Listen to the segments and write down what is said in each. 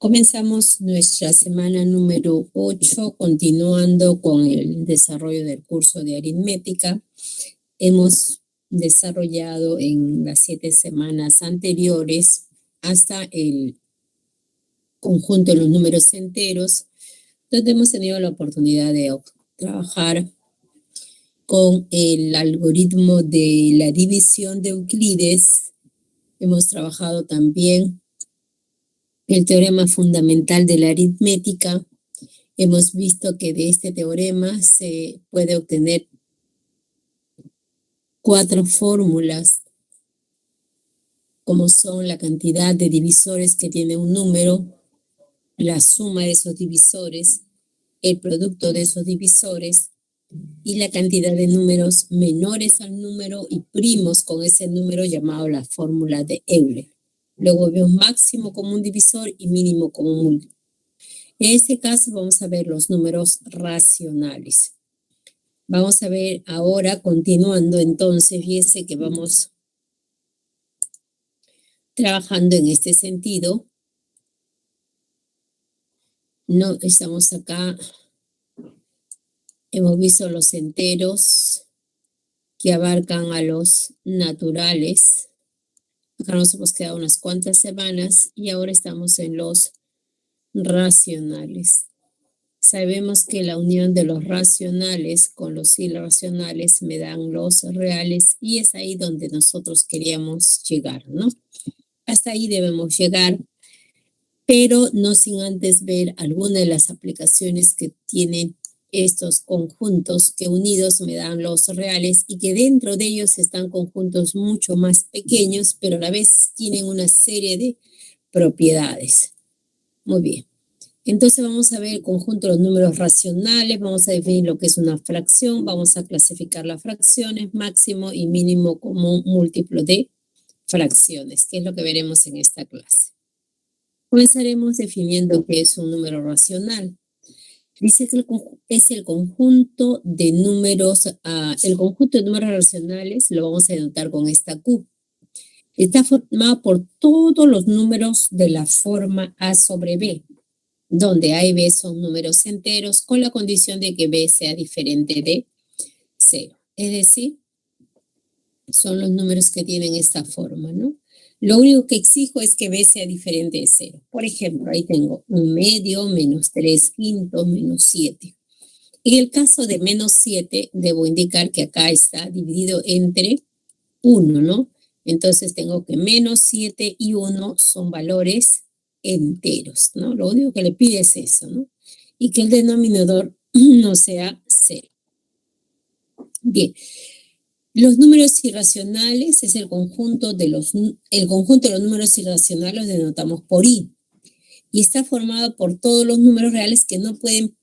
Comenzamos nuestra semana número 8, continuando con el desarrollo del curso de aritmética. Hemos desarrollado en las 7 semanas anteriores hasta el conjunto de los números enteros, donde hemos tenido la oportunidad de trabajar con el algoritmo de la división de Euclides. Hemos trabajado también el teorema fundamental de la aritmética. Hemos visto que de este teorema se puede obtener 4 fórmulas, como son la cantidad de divisores que tiene un número, la suma de esos divisores, el producto de esos divisores y la cantidad de números menores al número y primos con ese número, llamado la fórmula de Euler. Luego vemos máximo común divisor y mínimo común múltiplo. En este caso vamos a ver los números racionales. Vamos a ver ahora, continuando entonces, fíjense que vamos trabajando en este sentido. No estamos acá, hemos visto los enteros que abarcan a los naturales. Acá nos hemos quedado unas cuantas semanas y ahora estamos en los racionales. Sabemos que la unión de los racionales con los irracionales me dan los reales y es ahí donde nosotros queríamos llegar, ¿no? Hasta ahí debemos llegar, pero no sin antes ver alguna de las aplicaciones que tienen estos conjuntos que unidos me dan los reales y que dentro de ellos están conjuntos mucho más pequeños, pero a la vez tienen una serie de propiedades. Muy bien. Entonces vamos a ver el conjunto de los números racionales, vamos a definir lo que es una fracción, vamos a clasificar las fracciones, máximo y mínimo común múltiplo de fracciones, que es lo que veremos en esta clase. Comenzaremos definiendo qué es un número racional. Dice que es el conjunto de números, racionales lo vamos a denotar con esta Q. Está formado por todos los números de la forma A sobre B, donde A y B son números enteros con la condición de que B sea diferente de 0. Es decir, son los números que tienen esta forma, ¿no? Lo único que exijo es que B sea diferente de 0. Por ejemplo, ahí tengo 1/2, -3/5, -7. En el caso de -7, debo indicar que acá está dividido entre 1, ¿no? Entonces tengo que -7 y 1 son valores enteros, ¿no? Lo único que le pide es eso, ¿no? Y que el denominador no sea 0. Bien. Los números irracionales es el conjunto de los números irracionales, los denotamos por I. Y está formado por todos los números reales que no pueden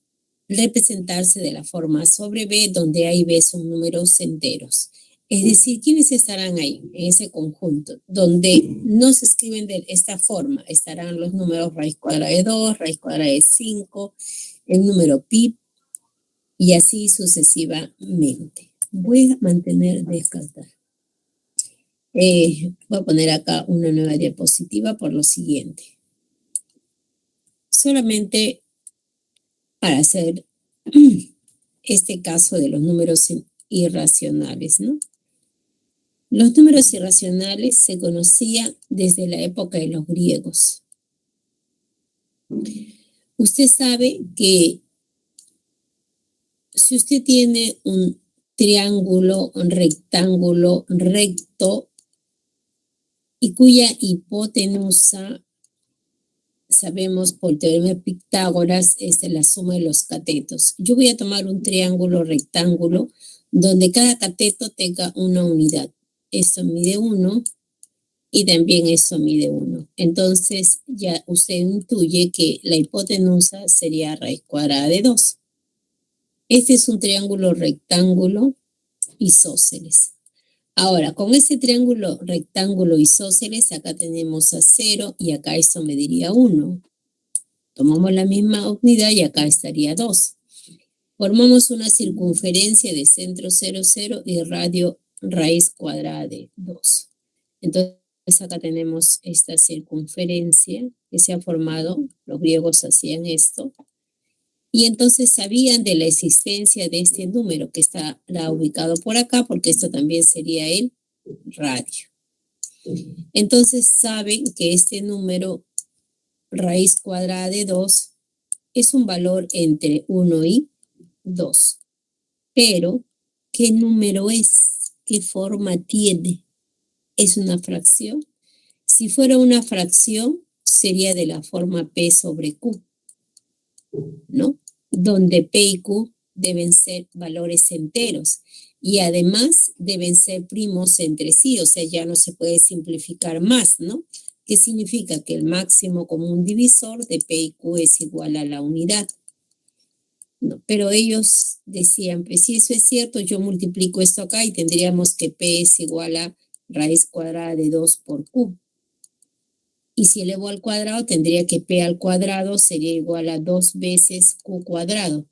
representarse de la forma A sobre B, donde A y B son números enteros. Es decir, ¿quiénes estarán ahí en ese conjunto? Donde no se escriben de esta forma, estarán los números raíz cuadrada de 2, raíz cuadrada de 5, el número pi, y así sucesivamente. Voy a mantener descartar. Voy a poner acá una nueva diapositiva por lo siguiente. Solamente para hacer este caso de los números irracionales, ¿no? Los números irracionales se conocían desde la época de los griegos. Usted sabe que si usted tiene un triángulo, un rectángulo recto y cuya hipotenusa, sabemos por el teorema de Pitágoras, es la suma de los catetos. Yo voy a tomar un triángulo rectángulo donde cada cateto tenga una unidad. Esto mide 1 y también eso mide 1. Entonces ya usted intuye que la hipotenusa sería raíz cuadrada de 2. Este es un triángulo rectángulo isósceles. Ahora, con ese triángulo rectángulo isósceles, acá tenemos a 0 y acá esto mediría 1. Tomamos la misma unidad y acá estaría 2. Formamos una circunferencia de centro 0, 0 y radio raíz cuadrada de 2. Entonces acá tenemos esta circunferencia que se ha formado los griegos hacían esto. Y entonces sabían de la existencia de este número que está ubicado por acá, porque esto también sería el radio. Entonces saben que este número raíz cuadrada de 2 es un valor entre 1 y 2. Pero, ¿qué número es? ¿Qué forma tiene? ¿Es una fracción? Si fuera una fracción, sería de la forma P sobre Q, ¿no? Donde P y Q deben ser valores enteros y además deben ser primos entre sí, o sea, ya no se puede simplificar más, ¿no? ¿Qué significa? Que el máximo común divisor de P y Q es igual a la unidad. No, pero ellos decían, pues si eso es cierto, yo multiplico esto acá y tendríamos que P es igual a raíz cuadrada de 2 por Q. Y si elevo al cuadrado, tendría que P al cuadrado sería igual a 2 veces Q cuadrado.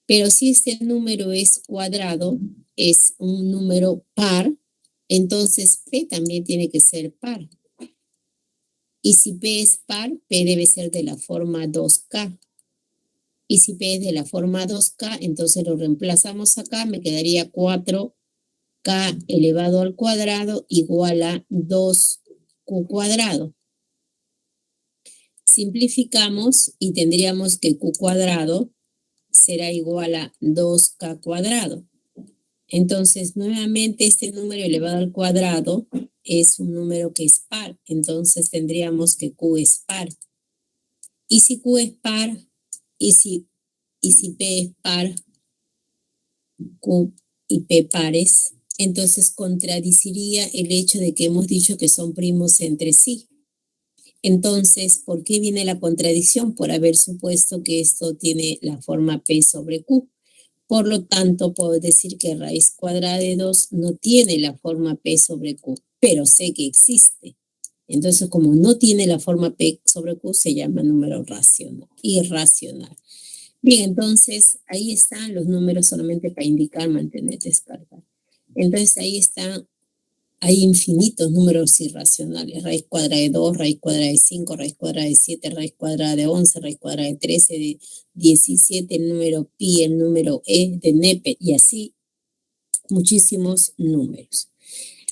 Pero si este número es cuadrado, es un número par, entonces P también tiene que ser par. Y si P es par, P debe ser de la forma 2K. Y si P es de la forma 2K, entonces lo reemplazamos acá, me quedaría 4K elevado al cuadrado igual a 2Q cuadrado. Simplificamos y tendríamos que Q cuadrado será igual a 2K cuadrado. Entonces, nuevamente este número elevado al cuadrado es un número que es par. Entonces, tendríamos que Q es par. Y si Q es par, y si P es par, Q y P pares, entonces contradiciría el hecho de que hemos dicho que son primos entre sí. Entonces, ¿por qué viene la contradicción? Por haber supuesto que esto tiene la forma P sobre Q. Por lo tanto, puedo decir que raíz cuadrada de 2 no tiene la forma P sobre Q, pero sé que existe. Entonces, como no tiene la forma P sobre Q, se llama número irracional. Bien, entonces, ahí están los números solamente para indicar, mantener, descargar. Entonces, ahí están. Hay infinitos números irracionales, raíz cuadrada de 2, raíz cuadrada de 5, raíz cuadrada de 7, raíz cuadrada de 11, raíz cuadrada de 13, de 17, el número pi, el número e, de Nepe, y así muchísimos números.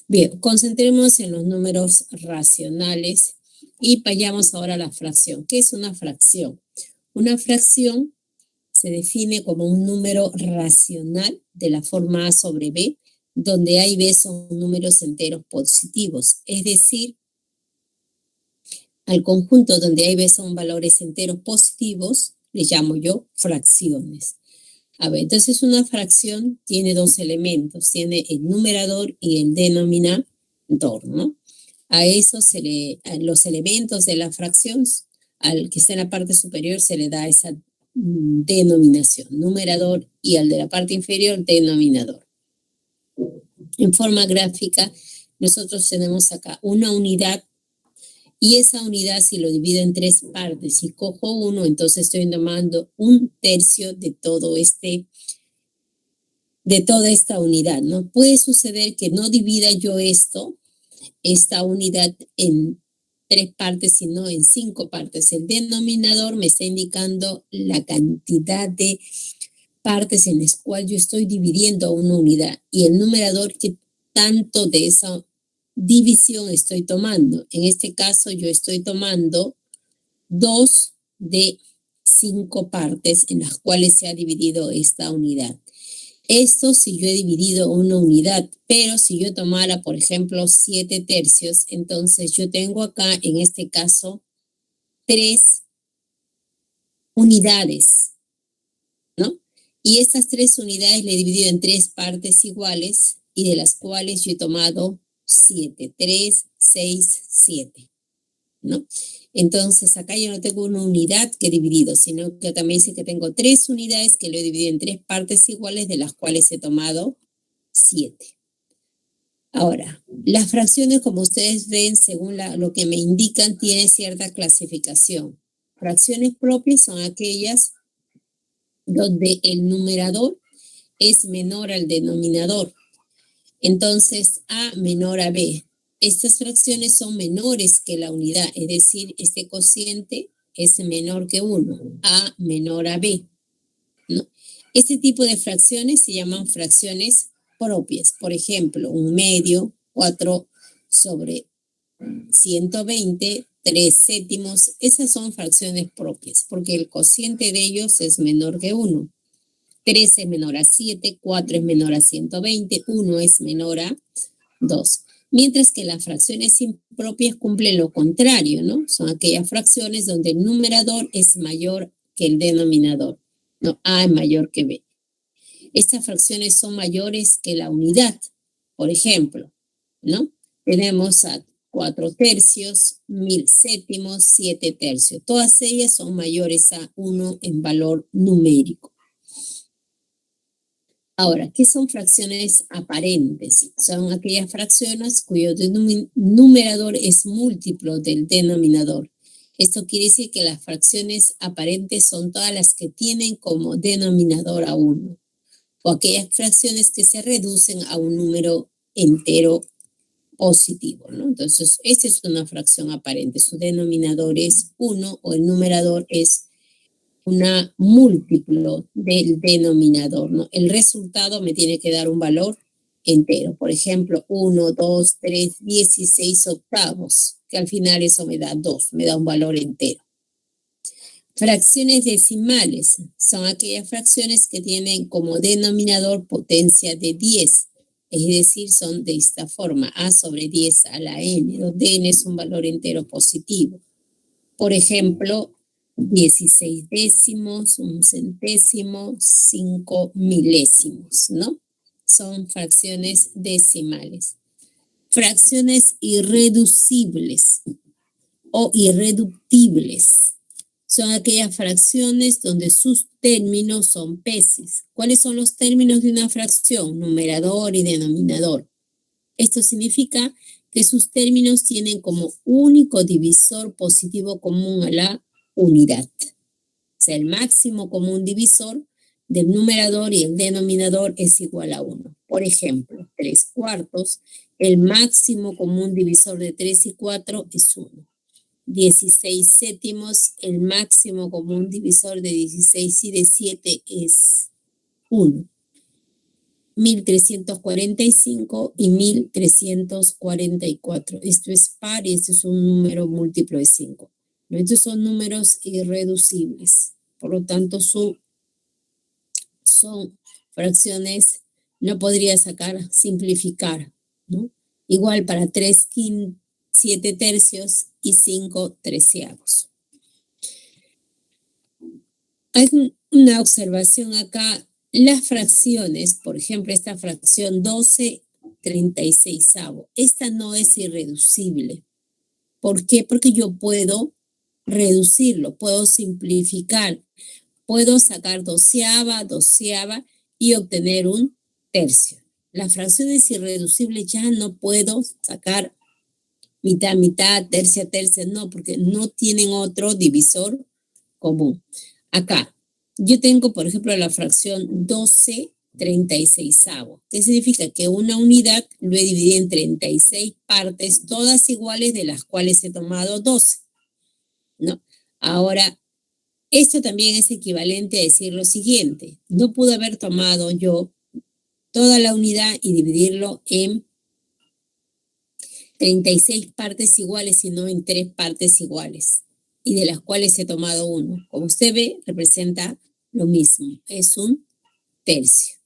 Bien, concentrémonos en los números racionales y vayamos ahora a la fracción. ¿Qué es una fracción? Una fracción se define como un número racional de la forma A sobre B, donde A y B son números enteros positivos, es decir, al conjunto donde A y B son valores enteros positivos, le llamo yo fracciones. A ver, entonces una fracción tiene dos elementos, tiene el numerador y el denominador, ¿no? A los elementos de la fracción, al que está en la parte superior se le da esa denominación, numerador, y al de la parte inferior, denominador. En forma gráfica, nosotros tenemos acá una unidad y esa unidad, si lo divido en tres partes y cojo uno, entonces estoy tomando un tercio de toda esta unidad, ¿no? Puede suceder que no divida yo esta unidad en tres partes, sino en 5 partes. El denominador me está indicando la cantidad de partes en las cuales yo estoy dividiendo una unidad y el numerador que tanto de esa división estoy tomando. En este caso yo estoy tomando 2 de 5 partes en las cuales se ha dividido esta unidad. Esto si yo he dividido una unidad, pero si yo tomara, por ejemplo, 7 tercios, entonces yo tengo acá, en este caso, 3 unidades, ¿no? Y estas 3 unidades le he dividido en 3 partes iguales y de las cuales yo he tomado 7, 3, 6, 7, ¿no? Entonces acá yo no tengo una unidad que he dividido, sino que también dice que tengo 3 unidades que lo he dividido en 3 partes iguales de las cuales he tomado 7. Ahora, las fracciones, como ustedes ven, según lo que me indican, tienen cierta clasificación. Fracciones propias son aquellas donde el numerador es menor al denominador. Entonces, A menor a B. Estas fracciones son menores que la unidad, es decir, este cociente es menor que 1, A menor a B, ¿no? Este tipo de fracciones se llaman fracciones propias. Por ejemplo, 1/2, 4/120, 3/7. Esas son fracciones propias porque el cociente de ellos es menor que 1. 3 es menor a 7, 4 es menor a 120, 1 es menor a 2. Mientras que las fracciones impropias cumplen lo contrario, ¿no? Son aquellas fracciones donde el numerador es mayor que el denominador. No, A es mayor que B. Estas fracciones son mayores que la unidad. Por ejemplo, ¿no? Tenemos a 4/3, 1/7, 7/3. Todas ellas son mayores a 1 en valor numérico. Ahora, ¿qué son fracciones aparentes? Son aquellas fracciones cuyo numerador es múltiplo del denominador. Esto quiere decir que las fracciones aparentes son todas las que tienen como denominador a 1, o aquellas fracciones que se reducen a un número entero positivo, ¿no? Entonces, esta es una fracción aparente. Su denominador es 1 o el numerador es una múltiplo del denominador, ¿no? El resultado me tiene que dar un valor entero. Por ejemplo, 1, 2, 3, 16 octavos, que al final eso me da 2, me da un valor entero. Fracciones decimales son aquellas fracciones que tienen como denominador potencia de 10, es decir, son de esta forma, a sobre 10 a la n, donde n es un valor entero positivo. Por ejemplo, 16 décimos, 1 centésimo, 5 milésimos, ¿no? Son fracciones decimales. Fracciones irreducibles o irreductibles son aquellas fracciones donde sus términos son peces. ¿Cuáles son los términos de una fracción? Numerador y denominador. Esto significa que sus términos tienen como único divisor positivo común a la unidad. O sea, el máximo común divisor del numerador y el denominador es igual a 1. Por ejemplo, 3/4, el máximo común divisor de 3 y 4 es 1. 16/7, el máximo común divisor de 16 y de 7 es 1. 1345 y 1344. Esto es par y esto es un número múltiplo de 5. Estos son números irreducibles. Por lo tanto, son fracciones, no podría simplificar, ¿no? Igual para 3/7 y 5/13. Hay una observación acá. Las fracciones, por ejemplo, esta fracción 12/36, esta no es irreducible. ¿Por qué? Porque yo puedo reducirlo, puedo simplificar, puedo sacar doceava y obtener un tercio. Las fracciones irreducibles ya no puedo sacar mitad, tercia, no, porque no tienen otro divisor común. Acá, yo tengo, por ejemplo, la fracción 12/36. ¿Qué significa? Que una unidad lo he dividido en 36 partes, todas iguales, de las cuales he tomado 12, ¿no? Ahora, esto también es equivalente a decir lo siguiente. No pude haber tomado yo toda la unidad y dividirlo en 36 partes iguales, sino en 3 partes iguales, y de las cuales he tomado 1. Como usted ve, representa lo mismo, es un tercio.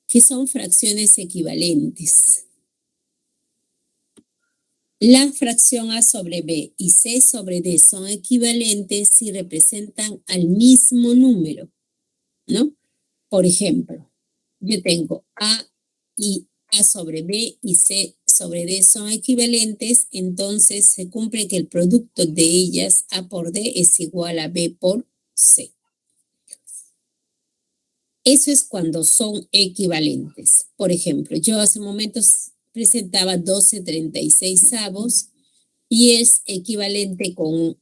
¿Qué son fracciones equivalentes? La fracción A sobre B y C sobre D son equivalentes si representan al mismo número, ¿no? Por ejemplo, yo tengo A sobre B y C sobre D son equivalentes, entonces se cumple que el producto de ellas, A por D, es igual a B por C. Eso es cuando son equivalentes. Por ejemplo, yo hace momentos presentaba 12/36 y es equivalente con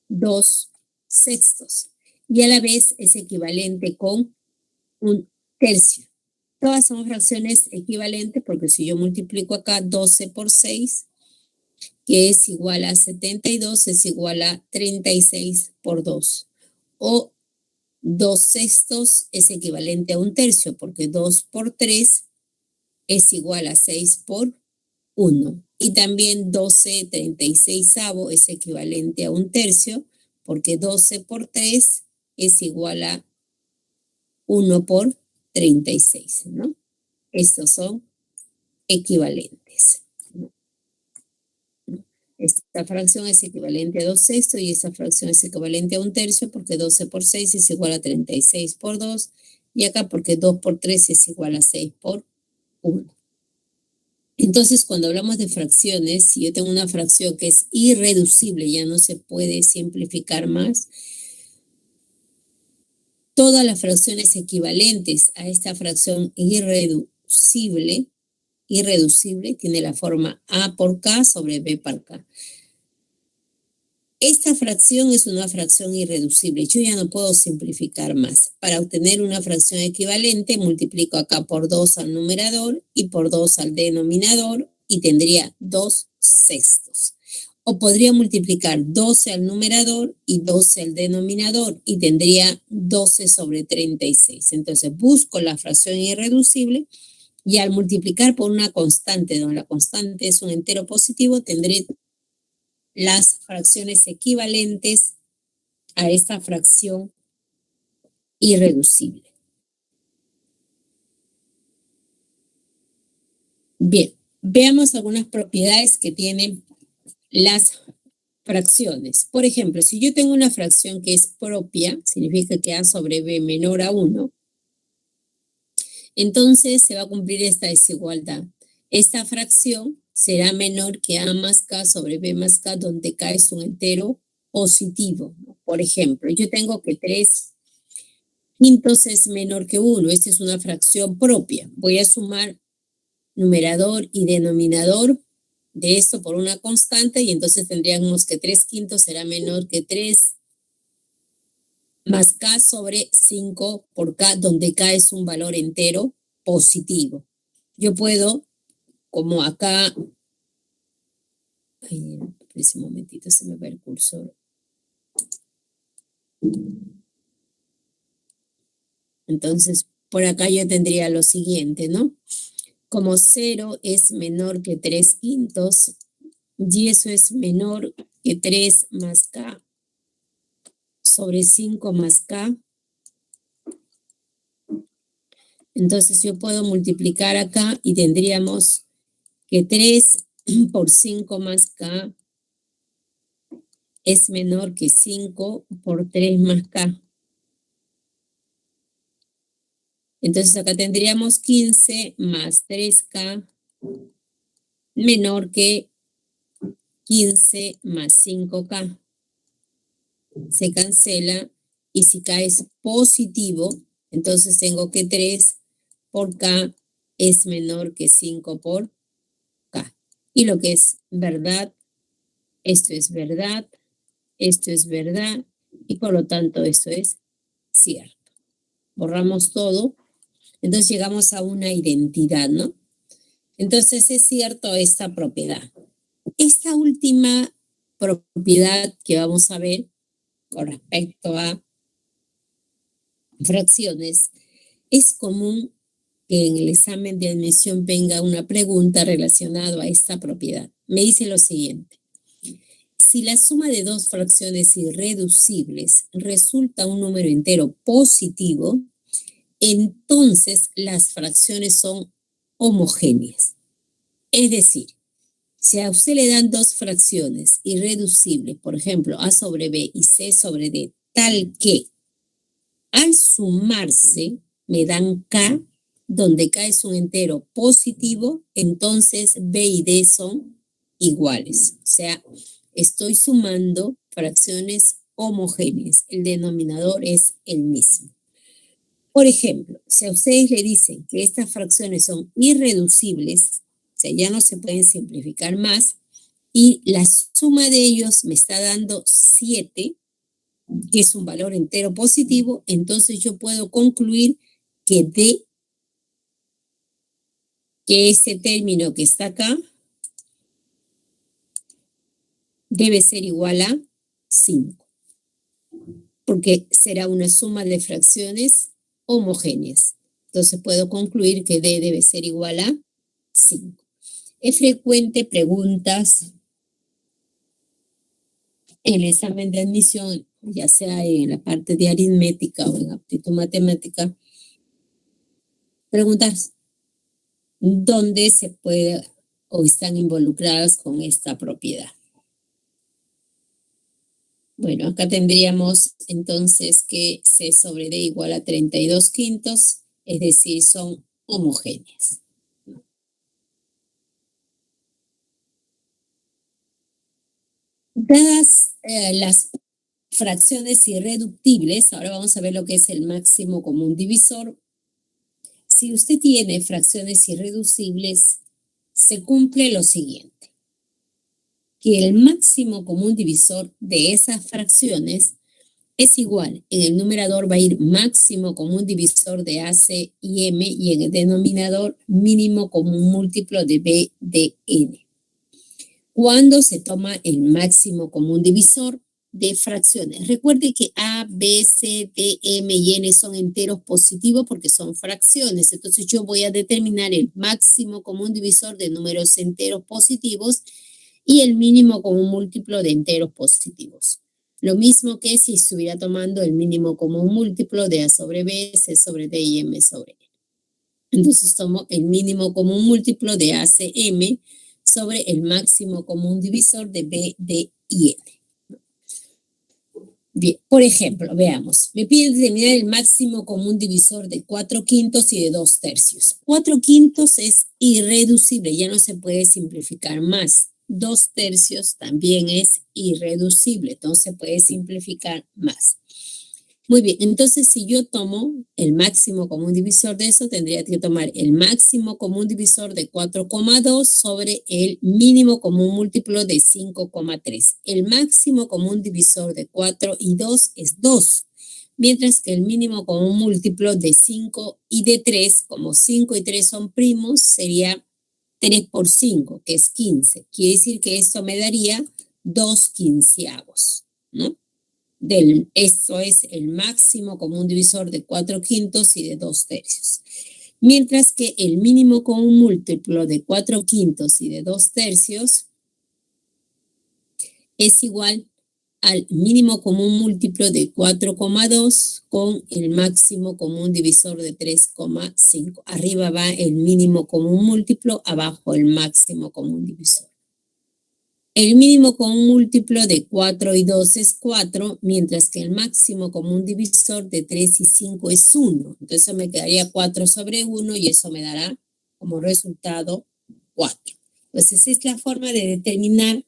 2/6 y a la vez es equivalente con un tercio. Todas son fracciones equivalentes porque si yo multiplico acá 12 por 6, que es igual a 72, es igual a 36 por 2. O 2/6 es equivalente a 1/3, porque 2 por 3 es igual a 6 por 1. Y también 12/36 es equivalente a 1/3, porque 12 por 3 es igual a 1 por 36, ¿no? Estos son equivalentes, ¿no? Esta fracción es equivalente a 2/6 y esta fracción es equivalente a 1/3, porque 12 por 6 es igual a 36 por 2. Y acá porque 2 por 3 es igual a 6 por 1. Entonces, cuando hablamos de fracciones, si yo tengo una fracción que es irreducible, ya no se puede simplificar más, todas las fracciones equivalentes a esta fracción irreducible tiene la forma A por K sobre B por K. Esta fracción es una fracción irreducible. Yo ya no puedo simplificar más. Para obtener una fracción equivalente, multiplico acá por 2 al numerador y por 2 al denominador y tendría 2/6. O podría multiplicar 12 al numerador y 12 al denominador y tendría 12 sobre 36. Entonces busco la fracción irreducible y al multiplicar por una constante, donde la constante es un entero positivo, tendré las fracciones equivalentes a esta fracción irreducible. Bien, veamos algunas propiedades que tienen las fracciones. Por ejemplo, si yo tengo una fracción que es propia, significa que A sobre B menor a 1, entonces se va a cumplir esta desigualdad. Esta fracción será menor que A más K sobre B más K, donde K es un entero positivo. Por ejemplo, yo tengo que 3/5 es menor que 1. Esta es una fracción propia. Voy a sumar numerador y denominador de esto por una constante y entonces tendríamos que 3/5 será menor que 3 más K sobre 5 por K, donde K es un valor entero positivo. Yo puedo, como acá, ese momentito se me va el cursor. Entonces, por acá yo tendría lo siguiente, ¿no? Como 0 es menor que 3/5 y eso es menor que 3 más K sobre 5 más K. Entonces yo puedo multiplicar acá y tendríamos que 3 por 5 más K es menor que 5 por 3 más K. Entonces acá tendríamos 15 más 3K menor que 15 más 5K. Se cancela y si K es positivo, entonces tengo que 3 por K es menor que 5 por K. Y lo que es verdad, esto es verdad, esto es verdad y por lo tanto esto es cierto. Borramos todo, entonces llegamos a una identidad, ¿no? Entonces es cierto esta propiedad. Esta última propiedad que vamos a ver con respecto a fracciones, es común que en el examen de admisión venga una pregunta relacionada a esta propiedad. Me dice lo siguiente. Si la suma de dos fracciones irreducibles resulta un número entero positivo, entonces las fracciones son homogéneas. Es decir, si a usted le dan dos fracciones irreducibles, por ejemplo, A sobre B y C sobre D, tal que al sumarse me dan K, donde K es un entero positivo, entonces B y D son iguales. O sea, estoy sumando fracciones homogéneas. El denominador es el mismo. Por ejemplo, si a ustedes le dicen que estas fracciones son irreducibles, o sea, ya no se pueden simplificar más, y la suma de ellos me está dando 7, que es un valor entero positivo, entonces yo puedo concluir que D, que este término que está acá, debe ser igual a 5, porque será una suma de fracciones homogéneas. Entonces puedo concluir que D debe ser igual a 5. Es frecuente preguntas en el examen de admisión, ya sea en la parte de aritmética o en aptitud matemática, preguntar dónde se puede o están involucradas con esta propiedad. Bueno, acá tendríamos entonces que C sobre D igual a 32 quintos, es decir, son homogéneas. Dadas las fracciones irreductibles, ahora vamos a ver lo que es el máximo común divisor. Si usted tiene fracciones irreducibles, se cumple lo siguiente, que el máximo común divisor de esas fracciones es igual. En el numerador va a ir máximo común divisor de AC y M, y en el denominador mínimo común múltiplo de B de N. Cuando se toma el máximo común divisor de fracciones. Recuerde que A, B, C, D, M y N son enteros positivos porque son fracciones. Entonces yo voy a determinar el máximo común divisor de números enteros positivos y el mínimo común múltiplo de enteros positivos. Lo mismo que si estuviera tomando el mínimo común múltiplo de A sobre B, C sobre D y M sobre N. Entonces tomo el mínimo común múltiplo de ACM sobre el máximo común divisor de B, D y N. Bien, por ejemplo, veamos. Me pide determinar el máximo común divisor de 4 quintos y de 2 tercios. 4 quintos es irreducible, ya no se puede simplificar más. 2 tercios también es irreducible, entonces se puede simplificar más. Muy bien, entonces si yo tomo el máximo común divisor de eso, tendría que tomar el máximo común divisor de 4,2 sobre el mínimo común múltiplo de 5,3. El máximo común divisor de 4 y 2 es 2, mientras que el mínimo común múltiplo de 5 y de 3, como 5 y 3 son primos, sería 3 por 5, que es 15. Quiere decir que esto me daría 2 quinceavos, ¿no? Esto es el máximo común divisor de 4 quintos y de 2 tercios. Mientras que el mínimo común múltiplo de 4 quintos y de 2 tercios es igual al mínimo común múltiplo de 4,2 con el máximo común divisor de 3,5. Arriba va el mínimo común múltiplo, abajo el máximo común divisor. El mínimo común múltiplo de 4 y 2 es 4, mientras que el máximo común divisor de 3 y 5 es 1. Entonces me quedaría 4 sobre 1 y eso me dará como resultado 4. Entonces es la forma de determinar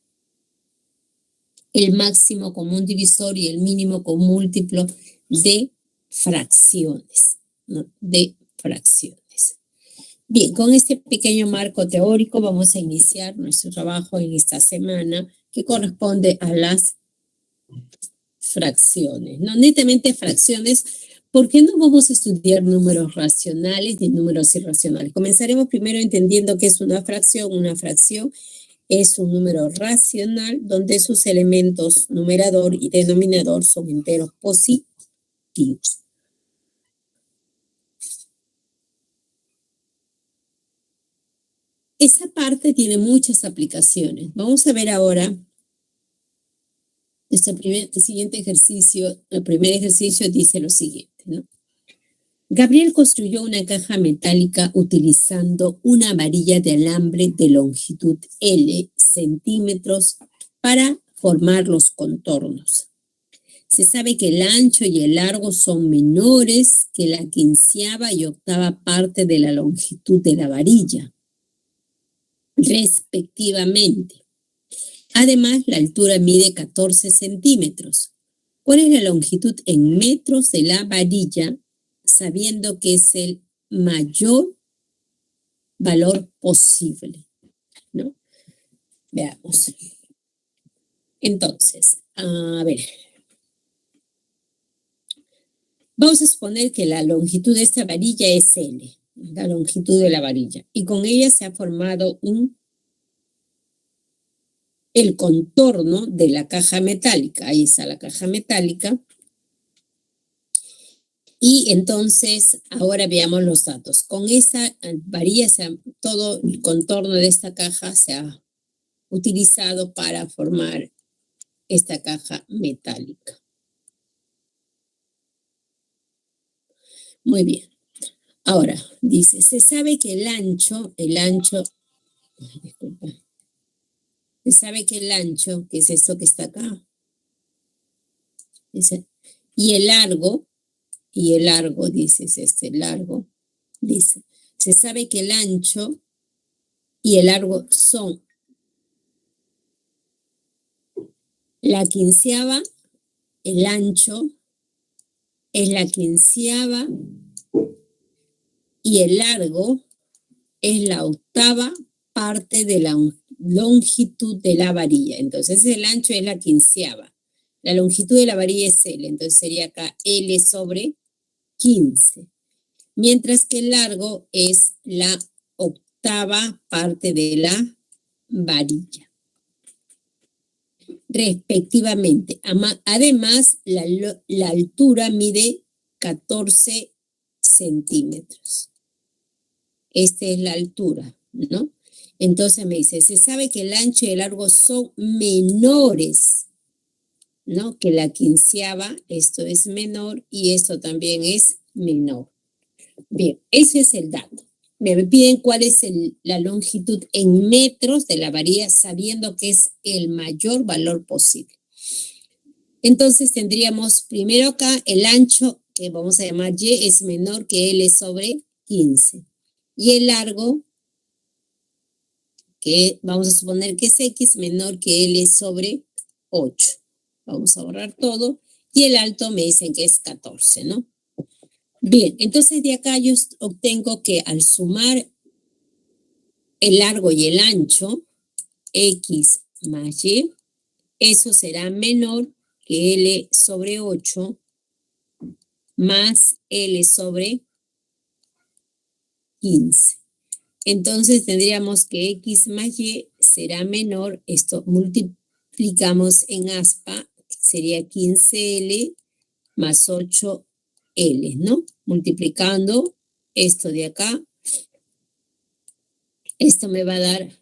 el máximo común divisor y el mínimo común múltiplo de fracciones, ¿no? De fracciones. Bien, con este pequeño marco teórico vamos a iniciar nuestro trabajo en esta semana que corresponde a las fracciones, no netamente fracciones, porque no vamos a estudiar números racionales ni números irracionales. Comenzaremos primero entendiendo qué es una fracción. Una fracción es un número racional donde sus elementos numerador y denominador son enteros positivos. Esa parte tiene muchas aplicaciones. Vamos a ver ahora nuestro siguiente ejercicio. El primer ejercicio dice lo siguiente, ¿no? Gabriel construyó una caja metálica utilizando una varilla de alambre de longitud L centímetros para formar los contornos. Se sabe que el ancho y el largo son menores que la quinceava y octava parte de la longitud de la varilla, respectivamente. Además, la altura mide 14 centímetros. ¿Cuál es la longitud en metros de la varilla, sabiendo que es el mayor valor posible, ¿no? Veamos. Entonces, a ver. Vamos a suponer que la longitud de esta varilla es L, la longitud de la varilla, y con ella se ha formado un el contorno de la caja metálica. Ahí está la caja metálica. Y entonces, ahora veamos los datos. Con esa varilla, todo el contorno de esta caja se ha utilizado para formar esta caja metálica. Muy bien. Ahora, dice, se sabe que disculpa. Se sabe que el ancho, que es esto que está acá, dice, y el largo, dice, es este largo, dice, se sabe que el ancho y el largo son la quinceava, el ancho es la quinceava y el largo es la octava parte de la longitud de la varilla. Entonces el ancho es la quinceava. La longitud de la varilla es L, entonces sería acá L sobre 15. Mientras que el largo es la octava parte de la varilla, respectivamente. Además, la altura mide 14 centímetros. Esta es la altura, ¿no? Entonces me dice, se sabe que el ancho y el largo son menores, ¿no? Que la quinceava, esto es menor y esto también es menor. Bien, ese es el dato. Me piden cuál es la longitud en metros de la varilla, sabiendo que es el mayor valor posible. Entonces tendríamos primero acá el ancho, que vamos a llamar Y, es menor que L sobre 15. Y el largo, que vamos a suponer que es X, menor que L sobre 8. Vamos a borrar todo. Y el alto me dicen que es 14, ¿no? Bien, entonces de acá yo obtengo que al sumar el largo y el ancho, X más Y, eso será menor que L sobre 8 más L sobre 15. Entonces tendríamos que X más Y será menor, esto multiplicamos en aspa, sería 15L más 8L, ¿no? Multiplicando esto de acá, esto me va a dar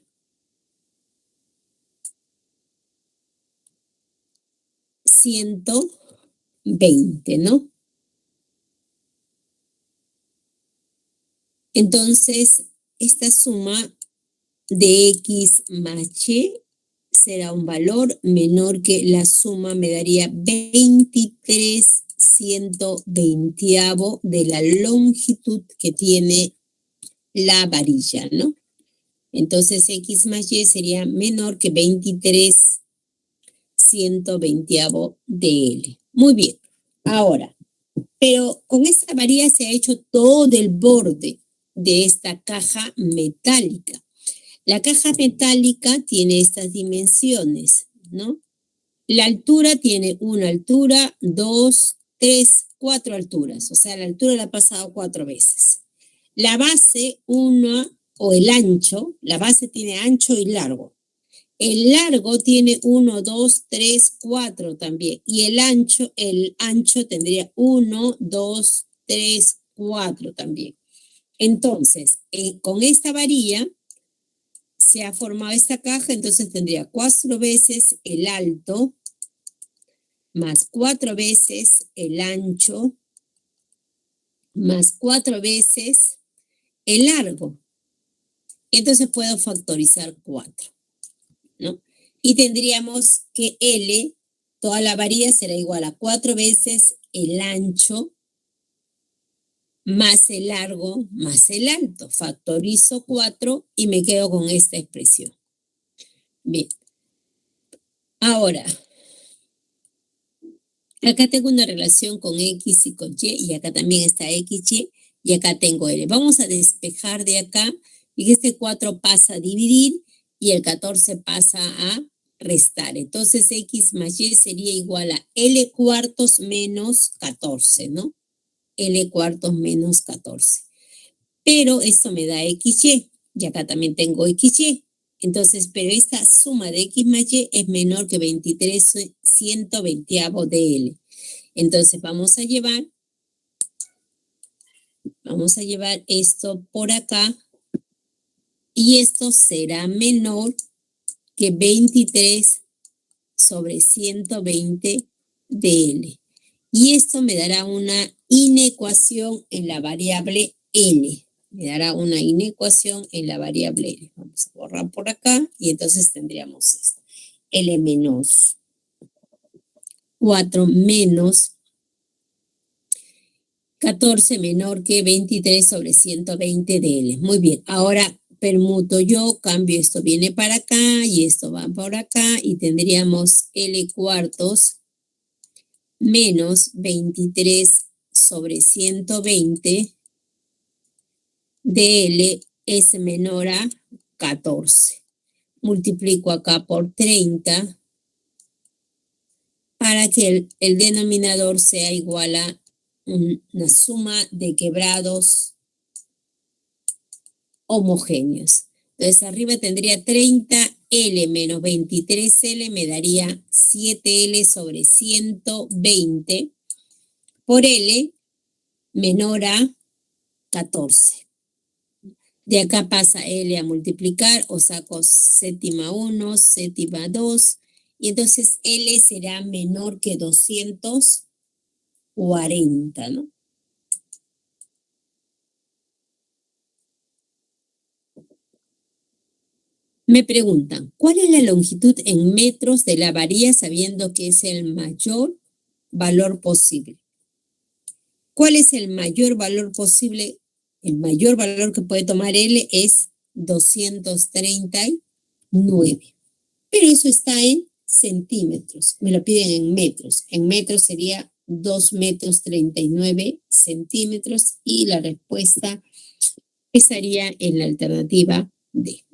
120, ¿no? Entonces, esta suma de X más Y será un valor menor que la suma, me daría 23 120avo de la longitud que tiene la varilla, ¿no? Entonces, X más Y sería menor que 23 120avo de L. Muy bien. Ahora, pero con esta varilla se ha hecho todo el borde de esta caja metálica. La caja metálica tiene estas dimensiones, ¿no? La altura tiene una altura, 2, 3, 4 alturas. O sea, la altura la ha pasado 4 veces. La base, o el ancho, la base tiene ancho y largo. El largo tiene 1, 2, 3, 4 también. Y el ancho tendría 1, 2, 3, 4 también. Entonces, con esta varilla se ha formado esta caja, entonces tendría 4 veces el alto más 4 veces el ancho más 4 veces el largo. Entonces puedo factorizar 4, ¿no? Y tendríamos que L, toda la varilla será igual a 4 veces el ancho más el largo más el alto. Factorizo 4 y me quedo con esta expresión. Bien. Ahora, acá tengo una relación con X y con Y, y acá también está XY, y acá tengo L. Vamos a despejar de acá, y que este 4 pasa a dividir, y el 14 pasa a restar. Entonces, X más Y sería igual a L cuartos menos 14, ¿no? L cuartos menos 14. Pero esto me da XY, y acá también tengo XY. Entonces, pero esta suma de X más Y es menor que 23 120avo de L. Entonces, vamos a llevar esto por acá y esto será menor que 23 sobre 120 de L. Y esto me dará una inecuación en la variable L. Me dará una inecuación en la variable L. Vamos a borrar por acá y entonces tendríamos esto. L menos 4 menos 14 menor que 23 sobre 120 de L. Muy bien, ahora permuto yo, cambio esto viene para acá y esto va por acá y tendríamos L cuartos menos 23 sobre 120 de L es menor a 14. Multiplico acá por 30 para que el denominador sea igual a una suma de quebrados homogéneos. Entonces arriba tendría 30L menos 23L me daría 7L sobre 120 por L menor a 14. De acá pasa L a multiplicar o saco séptima 1, séptima 2 y entonces L será menor que 240, ¿no? Me preguntan, ¿cuál es la longitud en metros de la varilla sabiendo que es el mayor valor posible? ¿Cuál es el mayor valor posible? El mayor valor que puede tomar L es 239. Pero eso está en centímetros. Me lo piden en metros. En metros sería 2 metros 39 centímetros y la respuesta estaría en la alternativa D.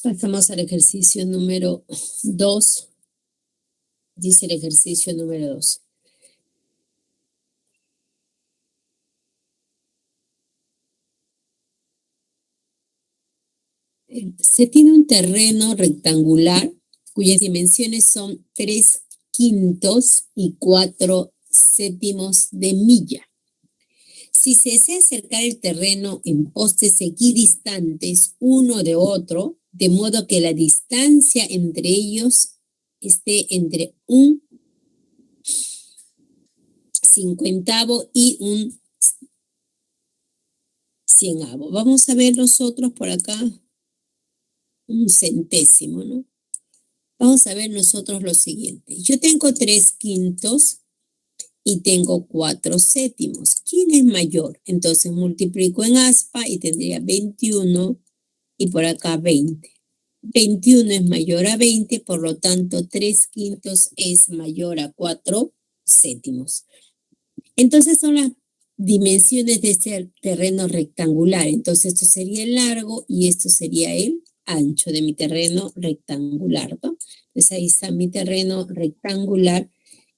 Pasamos al ejercicio número 2. Dice el ejercicio número 2. Se tiene un terreno rectangular cuyas dimensiones son 3/5 y 4/7 de milla. Si se desea acercar el terreno en postes equidistantes uno de otro, de modo que la distancia entre ellos esté entre un 50avo y un 100avo. Vamos a ver nosotros por acá un centésimo, ¿no? Vamos a ver nosotros lo siguiente. Yo tengo 3/5 y tengo 4/7. ¿Quién es mayor? Entonces multiplico en aspa y tendría 21 y por acá 20. 21 es mayor a 20, por lo tanto 3/5 es mayor a 4/7. Entonces son las dimensiones de este terreno rectangular. Entonces esto sería el largo y esto sería el ancho de mi terreno rectangular, ¿no? Entonces ahí está mi terreno rectangular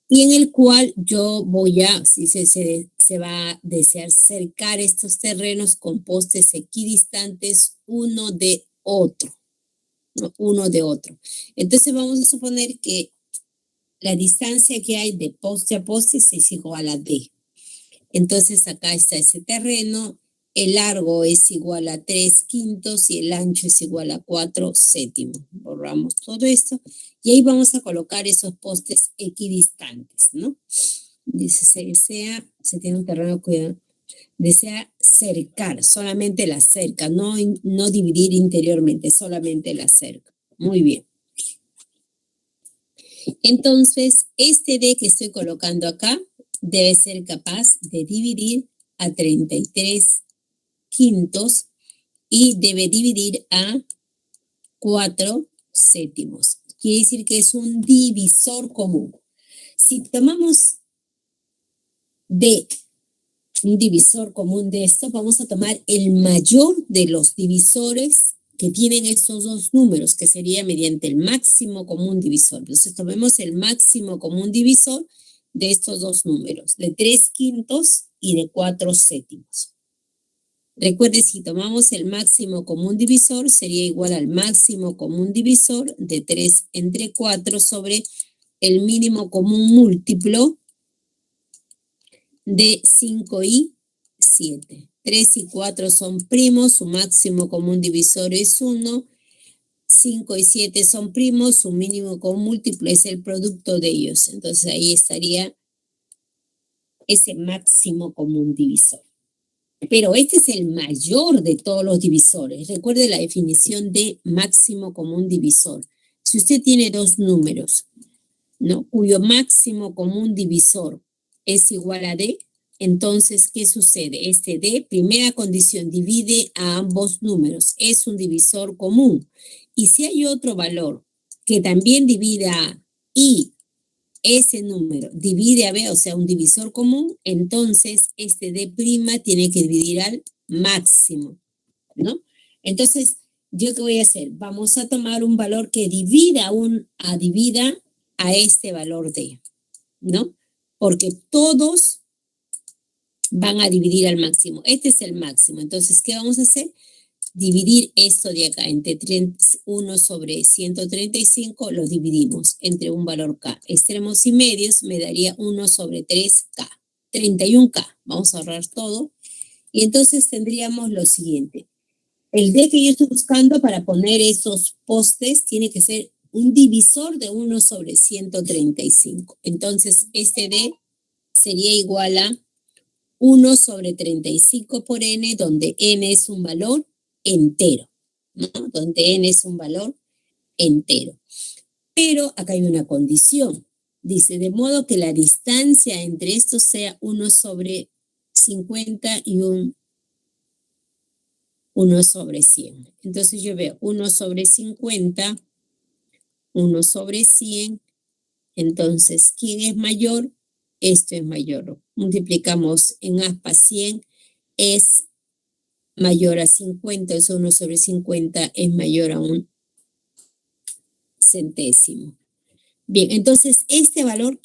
y en el cual yo voy a, si se va a desear cercar estos terrenos con postes equidistantes uno de otro, ¿no? Uno de otro. Entonces vamos a suponer que la distancia que hay de poste a poste es igual a D. Entonces acá está ese terreno, el largo es igual a 3/5 y el ancho es igual a 4/7. Borramos todo esto y ahí vamos a colocar esos postes equidistantes, ¿no? Dice, se tiene un terreno que desea cercar, solamente la cerca, no dividir interiormente, solamente la cerca. Muy bien. Entonces, este D que estoy colocando acá debe ser capaz de dividir a 33/5 y debe dividir a 4/7. Quiere decir que es un divisor común. Si tomamos D, un divisor común de esto, vamos a tomar el mayor de los divisores que tienen estos dos números, que sería mediante el máximo común divisor. Entonces tomemos el máximo común divisor de estos dos números, de 3/5 y de 4/7. Recuerde, si tomamos el máximo común divisor, sería igual al máximo común divisor de 3 entre 4 sobre el mínimo común múltiplo de 5 y 7. 3 y 4 son primos, su máximo común divisor es 1. 5 y 7 son primos, su mínimo común múltiplo es el producto de ellos. Entonces ahí estaría ese máximo común divisor. Pero este es el mayor de todos los divisores. Recuerde la definición de máximo común divisor. Si usted tiene dos números, ¿no?, cuyo máximo común divisor es igual a D, entonces, ¿qué sucede? Este D, primera condición, divide a ambos números. Es un divisor común. Y si hay otro valor que también divide a A y ese número divide a B, o sea, un divisor común, entonces este D' tiene que dividir al máximo, ¿no? Entonces, ¿yo qué voy a hacer? Vamos a tomar un valor que divida a este valor D, ¿no? Porque todos van a dividir al máximo. Este es el máximo. Entonces, ¿qué vamos a hacer? Dividir esto de acá entre 1 sobre 135, lo dividimos entre un valor K. Extremos y medios me daría 1 sobre 3K. 31K. Vamos a ahorrar todo. Y entonces tendríamos lo siguiente. El D que yo estoy buscando para poner esos postes tiene que ser un divisor de 1 sobre 135. Entonces, este D sería igual a 1 sobre 35 por n, donde n es un valor entero, ¿no? Donde n es un valor entero. Pero acá hay una condición. Dice, de modo que la distancia entre estos sea 1 sobre 50 y 1 sobre 100. Entonces yo veo 1 sobre 50, 1 sobre 100. Entonces, ¿quién es mayor? Esto es mayor. Multiplicamos en aspa 100 es mayor a 50, eso 1 sobre 50 es mayor a 1 centésimo. Bien, entonces este valor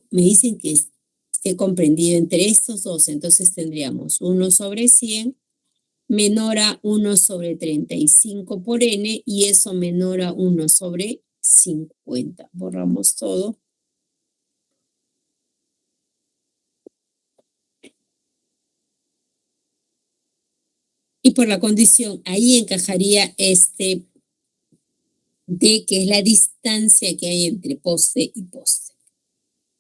me dicen que esté comprendido entre estos dos, entonces tendríamos 1 sobre 100 menor a 1 sobre 35 por n y eso menor a 1 sobre 50. Borramos todo. Y por la condición, ahí encajaría este D, que es la distancia que hay entre poste y poste.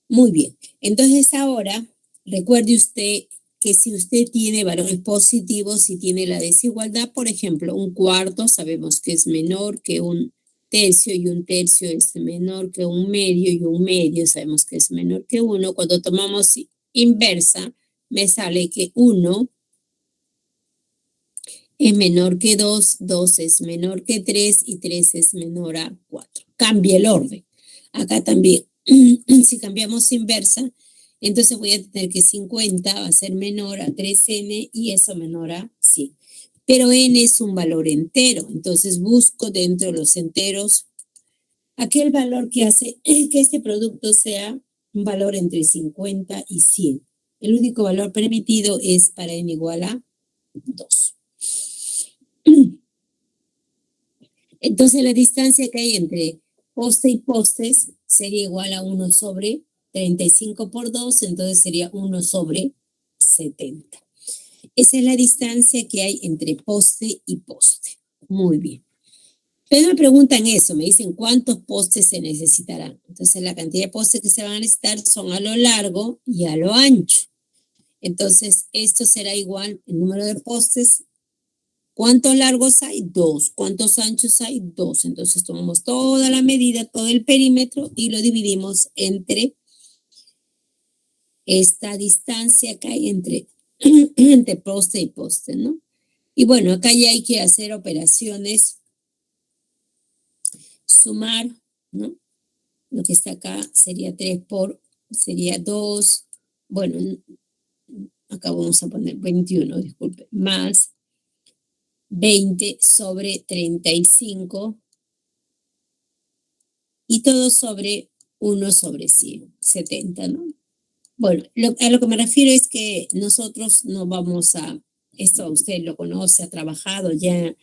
Muy bien. Entonces ahora, recuerde usted que si usted tiene valores positivos y tiene la desigualdad, por ejemplo, un cuarto sabemos que es menor que un tercio y un tercio es menor que un medio y un medio sabemos que es menor que 1. Cuando tomamos inversa, me sale que 1 es menor que 2, 2 es menor que 3 y 3 es menor a 4. Cambia el orden. Acá también, si cambiamos inversa, entonces voy a tener que 50 va a ser menor a 3n y eso menor a 100. Pero n es un valor entero, entonces busco dentro de los enteros aquel valor que hace que este producto sea un valor entre 50 y 100. El único valor permitido es para n igual a 2. Entonces la distancia que hay entre poste y postes sería igual a 1 sobre 35 por 2, entonces sería 1 sobre 70. Esa es la distancia que hay entre poste y poste. Muy bien. Ustedes me preguntan eso, me dicen cuántos postes se necesitarán. Entonces la cantidad de postes que se van a necesitar son a lo largo y a lo ancho. Entonces esto será igual, el número de postes. ¿Cuántos largos hay? 2. ¿Cuántos anchos hay? 2. Entonces tomamos toda la medida, todo el perímetro y lo dividimos entre esta distancia que hay entre, entre poste y poste, ¿no? Y bueno, acá ya hay que hacer operaciones, sumar, ¿no? Lo que está acá sería 3 sería 2, bueno, acá vamos a poner 21, disculpe, más 20 sobre 35 y todo sobre 1 sobre 100, 70, ¿no? Bueno, a lo que me refiero es que nosotros no vamos a, esto usted lo conoce, ha trabajado ya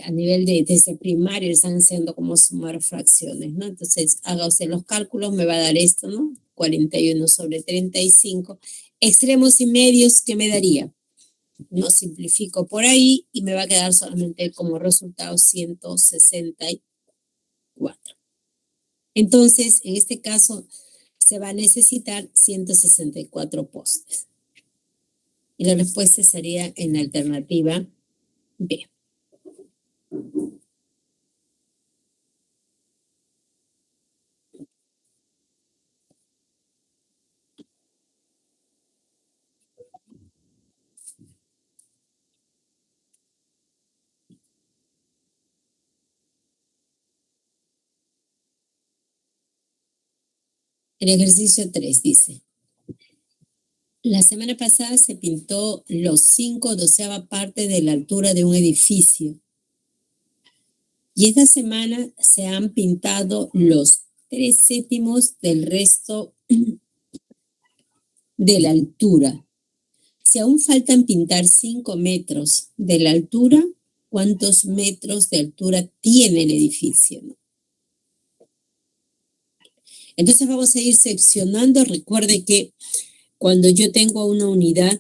a nivel desde primario, le están enseñando cómo sumar fracciones, ¿no? Entonces, haga usted los cálculos, me va a dar esto, ¿no? 41 sobre 35. Extremos y medios, ¿qué me daría? No simplifico por ahí y me va a quedar solamente como resultado 164. Entonces, en este caso, se va a necesitar 164 postes. Y la respuesta sería en la alternativa B. El ejercicio 3 dice, la semana pasada se pintó los 5/12 parte de la altura de un edificio. Y esta semana se han pintado los 3/7 del resto de la altura. Si aún faltan pintar 5 metros de la altura, ¿cuántos metros de altura tiene el edificio? Entonces vamos a ir seccionando. Recuerde que cuando yo tengo una unidad,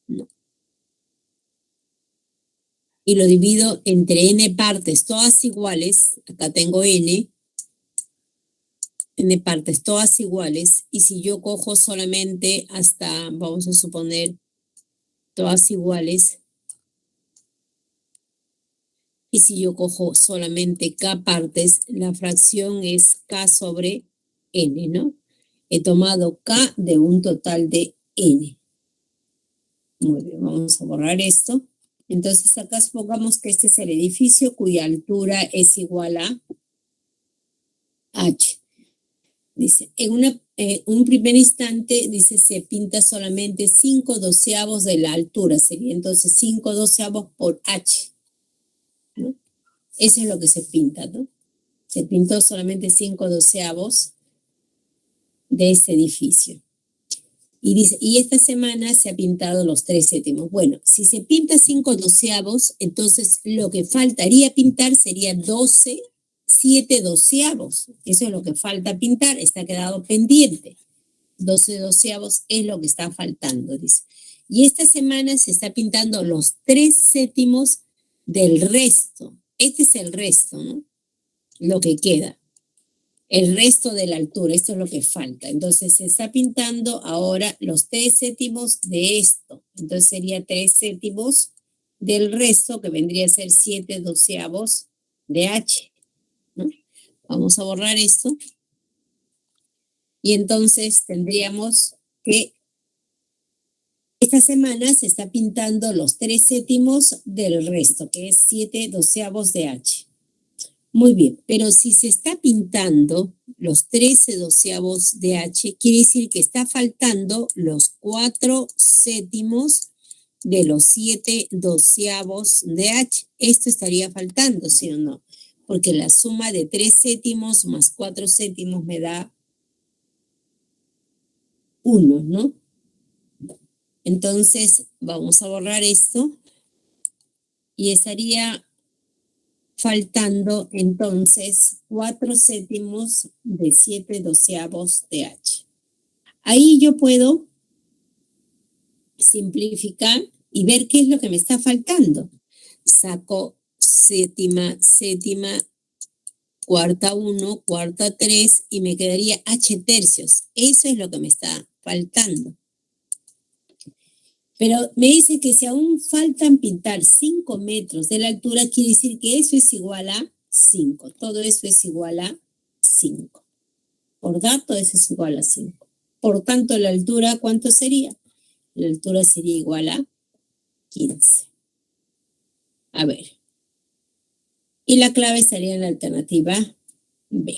no, y lo divido entre n partes, todas iguales, acá tengo n partes, todas iguales, y si yo cojo solamente hasta, vamos a suponer, todas iguales, y si yo cojo solamente k partes, la fracción es k sobre n, ¿no? He tomado k de un total de n. Muy bien, vamos a borrar esto. Entonces acá supongamos que este es el edificio cuya altura es igual a h. Dice, en un primer instante, dice, se pinta solamente 5/12 de la altura. Sería entonces 5/12 por h, ¿no? Eso es lo que se pinta, ¿no? Se pintó solamente 5/12 de ese edificio. Y dice, y esta semana se ha pintado los 3/7. Bueno, si se pinta 5/12, entonces lo que faltaría pintar sería 7/12. Eso es lo que falta pintar, está quedado pendiente. 12/12 es lo que está faltando, dice. Y esta semana se está pintando los 3/7 del resto. Este es el resto, ¿no? Lo que queda. El resto de la altura, esto es lo que falta. Entonces se está pintando ahora los 3/7 de esto. Entonces sería 3/7 del resto, que vendría a ser 7/12 de h, ¿no? Vamos a borrar esto. Y entonces tendríamos que esta semana se está pintando los 3/7 del resto, que es 7/12 de h. Muy bien, pero si se está pintando los 13/12 de h, quiere decir que está faltando los 4/7 de los 7/12 de h. Esto estaría faltando, ¿sí o no? Porque la suma de 3/7 más 4/7 me da 1, ¿no? Entonces, vamos a borrar esto y estaría faltando entonces 4/7 de 7/12 de h. Ahí yo puedo simplificar y ver qué es lo que me está faltando. Saco séptima, cuarta 1, cuarta 3 y me quedaría h tercios. Eso es lo que me está faltando. Pero me dice que si aún faltan pintar 5 metros de la altura, quiere decir que eso es igual a 5. Todo eso es igual a 5. Por dato, eso es igual a 5. Por tanto, la altura, ¿cuánto sería? La altura sería igual a 15. A ver. Y la clave estaría en la alternativa B.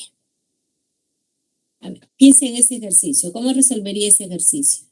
A ver, piensa en ese ejercicio. ¿Cómo resolvería ese ejercicio?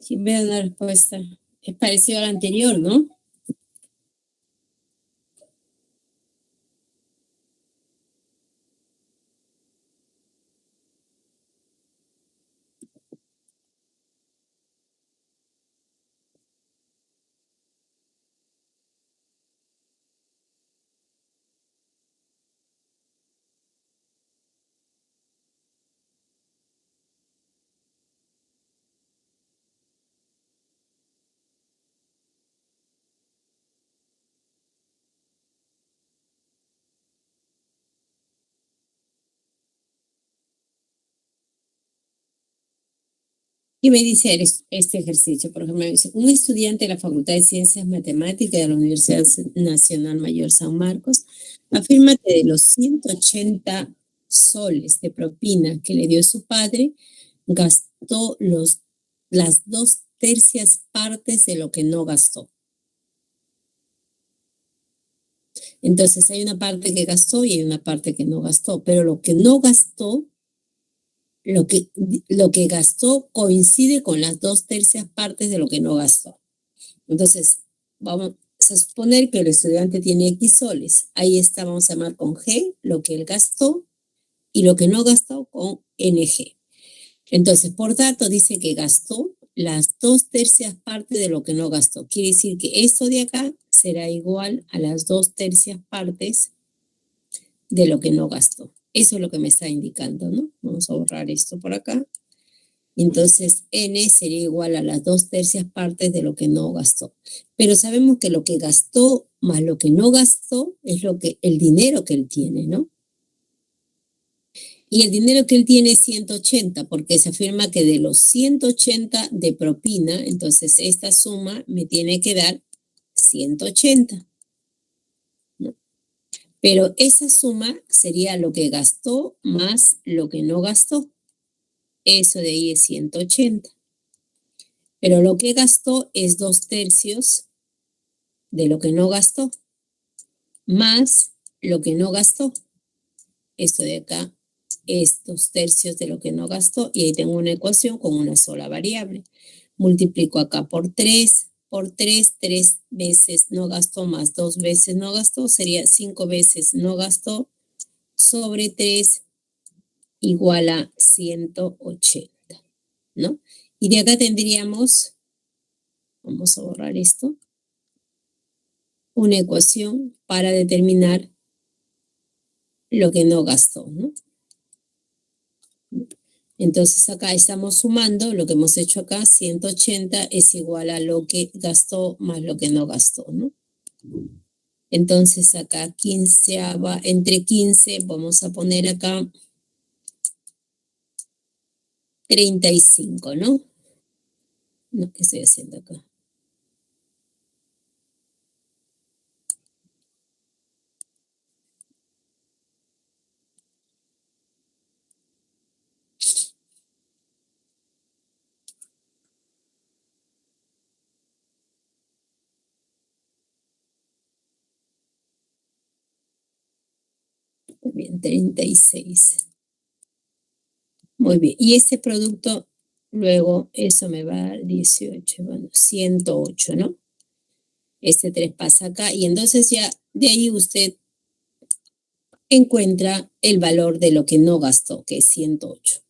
¿Quién ve una respuesta? Es parecido a la anterior, ¿no? Y me dice este ejercicio, por ejemplo, me dice, un estudiante de la Facultad de Ciencias Matemáticas de la Universidad Nacional Mayor San Marcos afirma que de los 180 soles de propina que le dio su padre, gastó las 2/3 partes de lo que no gastó. Entonces hay una parte que gastó y hay una parte que no gastó, pero lo que no gastó, lo que gastó coincide con las 2/3 partes de lo que no gastó. Entonces, vamos a suponer que el estudiante tiene X soles. Ahí está, vamos a llamar con G lo que él gastó y lo que no gastó con NG. Entonces, por tanto, dice que gastó las 2/3 partes de lo que no gastó. Quiere decir que esto de acá será igual a las 2/3 partes de lo que no gastó. Eso es lo que me está indicando, ¿no? Vamos a borrar esto por acá. Entonces, N sería igual a las 2/3 partes de lo que no gastó. Pero sabemos que lo que gastó más lo que no gastó es el dinero que él tiene, ¿no? Y el dinero que él tiene es 180, porque se afirma que de los 180 de propina, entonces esta suma me tiene que dar 180, ¿no? Pero esa suma sería lo que gastó más lo que no gastó. Eso de ahí es 180. Pero lo que gastó es 2/3 de lo que no gastó, más lo que no gastó. Esto de acá es 2/3 de lo que no gastó y ahí tengo una ecuación con una sola variable. Multiplico acá por 3 3 veces no gastó más 2 veces no gastó, sería 5 veces no gastó sobre 3 igual a 180, ¿no? Y de acá tendríamos, vamos a borrar esto, una ecuación para determinar lo que no gastó, ¿no? Entonces acá estamos sumando lo que hemos hecho acá, 180 es igual a lo que gastó más lo que no gastó, ¿no? Entonces acá 15, entre 15 vamos a poner acá 35, ¿no? No, ¿qué estoy haciendo acá? Bien, 36. Muy bien. Y este producto, luego, eso me va a dar 18, bueno, 108, ¿no? Este 3 pasa acá y entonces ya de ahí usted encuentra el valor de lo que no gastó, que es 108.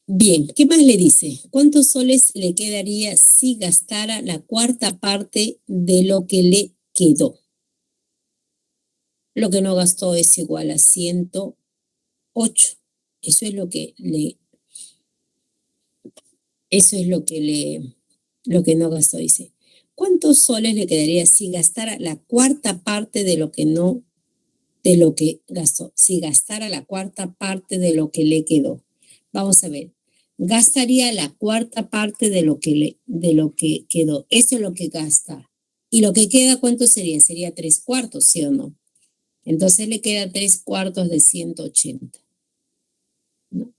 Bien, ¿qué más le dice? ¿Cuántos soles le quedaría si gastara la cuarta parte de lo que le quedó? Lo que no gastó es igual a 108. Eso es lo que no gastó, dice. ¿Cuántos soles le quedaría si gastara la cuarta parte de lo que gastó? Si gastara la cuarta parte de lo que le quedó. Vamos a ver. Gastaría la cuarta parte de lo que quedó. Eso es lo que gasta. Y lo que queda, ¿cuánto sería? Sería 3/4, ¿sí o no? Entonces le queda 3/4 de 180, ¿no?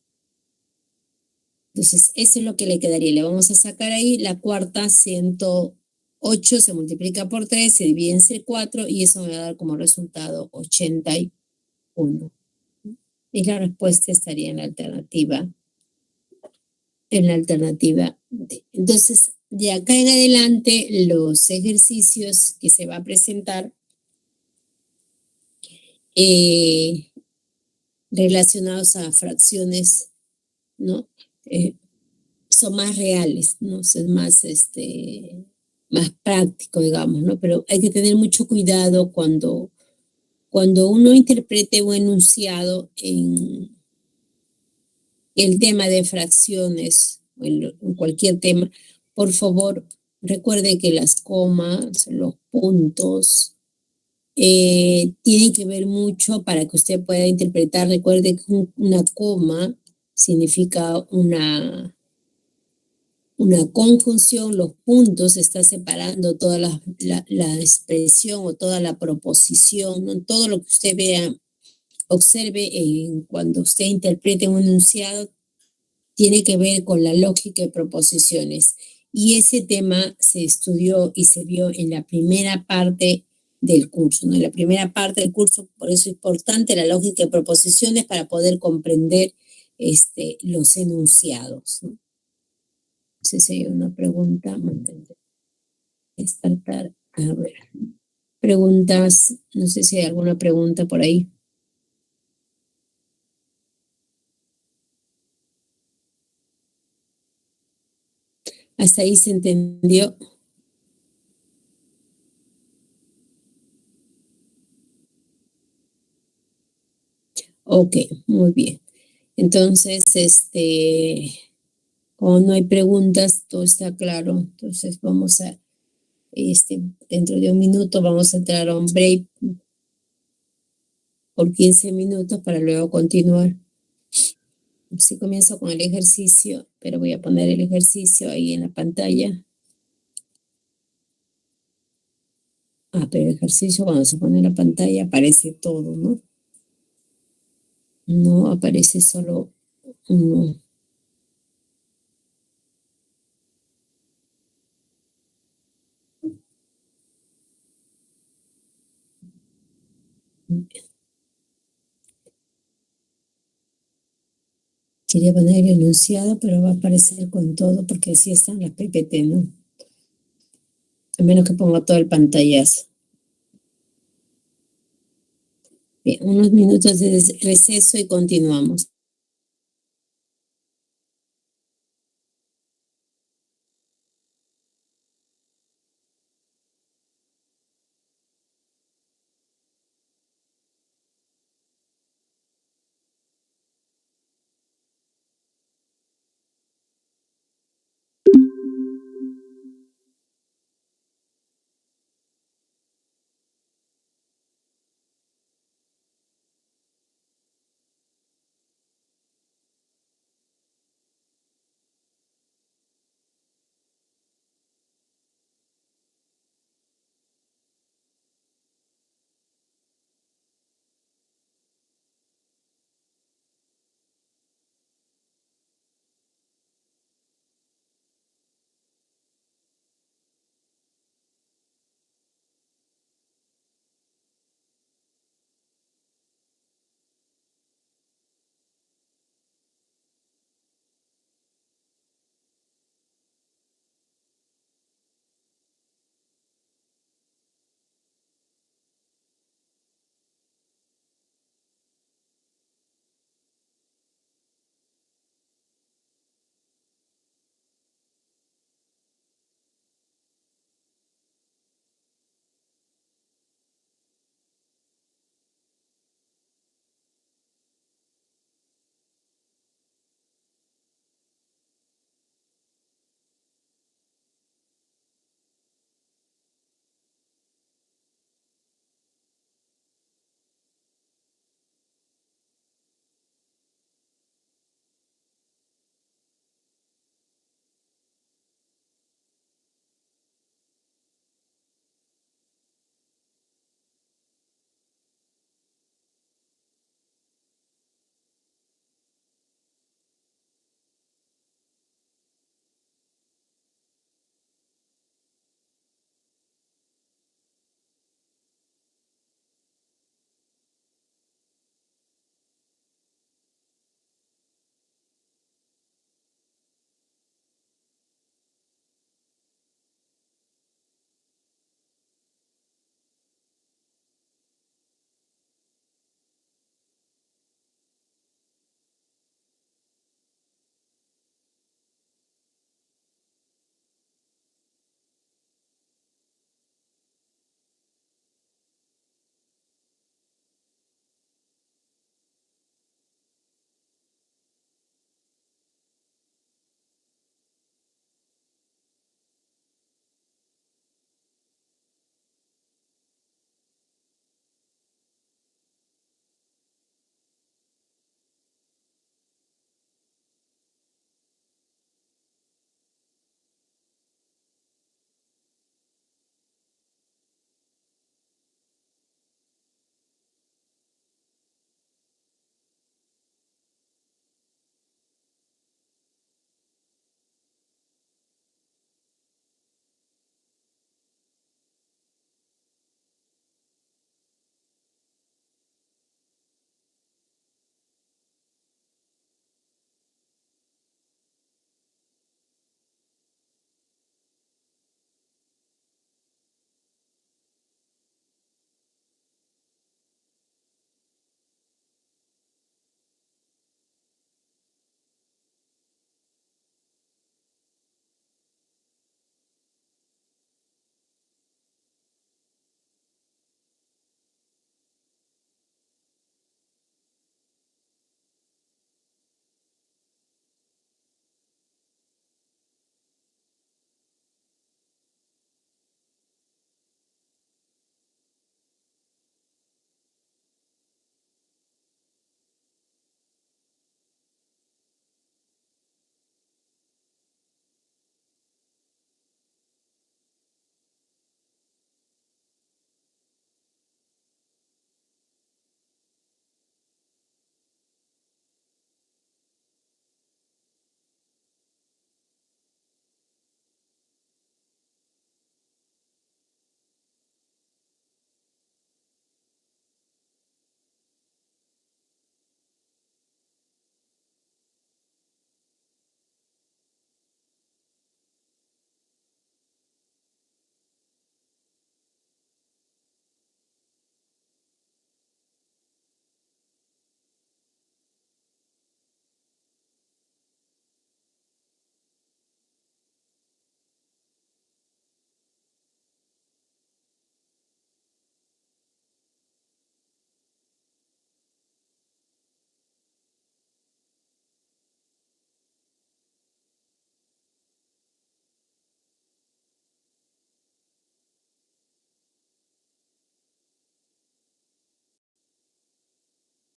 Entonces, eso es lo que le quedaría. Le vamos a sacar ahí la cuarta, 108 se multiplica por 3, se divide entre 4 y eso me va a dar como resultado 81. Y la respuesta estaría en la alternativa en la alternativa D. Entonces, de acá en adelante, los ejercicios que se va a presentar relacionados a fracciones, ¿no? Son más reales, ¿no? Son más, más práctico, digamos, ¿no? Pero hay que tener mucho cuidado cuando uno interprete un enunciado en el tema de fracciones o en cualquier tema. Por favor, recuerde que las comas, los puntos, tienen que ver mucho para que usted pueda interpretar. Recuerde que una coma significa una conjunción, los puntos está separando toda la expresión o toda la proposición, ¿no? Todo lo que usted vea, observe cuando usted interprete un enunciado, tiene que ver con la lógica de proposiciones. Y ese tema se estudió y se vio en la primera parte del curso, ¿no? En la primera parte del curso, por eso es importante la lógica de proposiciones para poder comprender los enunciados, ¿no? No sé si hay una pregunta. Descartar. A ver. Preguntas. No sé si hay alguna pregunta por ahí. Hasta ahí se entendió. Ok, muy bien. Entonces, como no hay preguntas, todo está claro. Entonces vamos a, dentro de un minuto vamos a entrar a un break por 15 minutos para luego continuar. Sí comienzo con el ejercicio, pero voy a poner el ejercicio ahí en la pantalla. Pero el ejercicio cuando se pone en la pantalla aparece todo, ¿no? No aparece solo uno. Quería poner el enunciado, pero va a aparecer con todo porque así están las PPT, ¿no? A menos que ponga todo el pantallazo. Bien, unos minutos de receso y continuamos.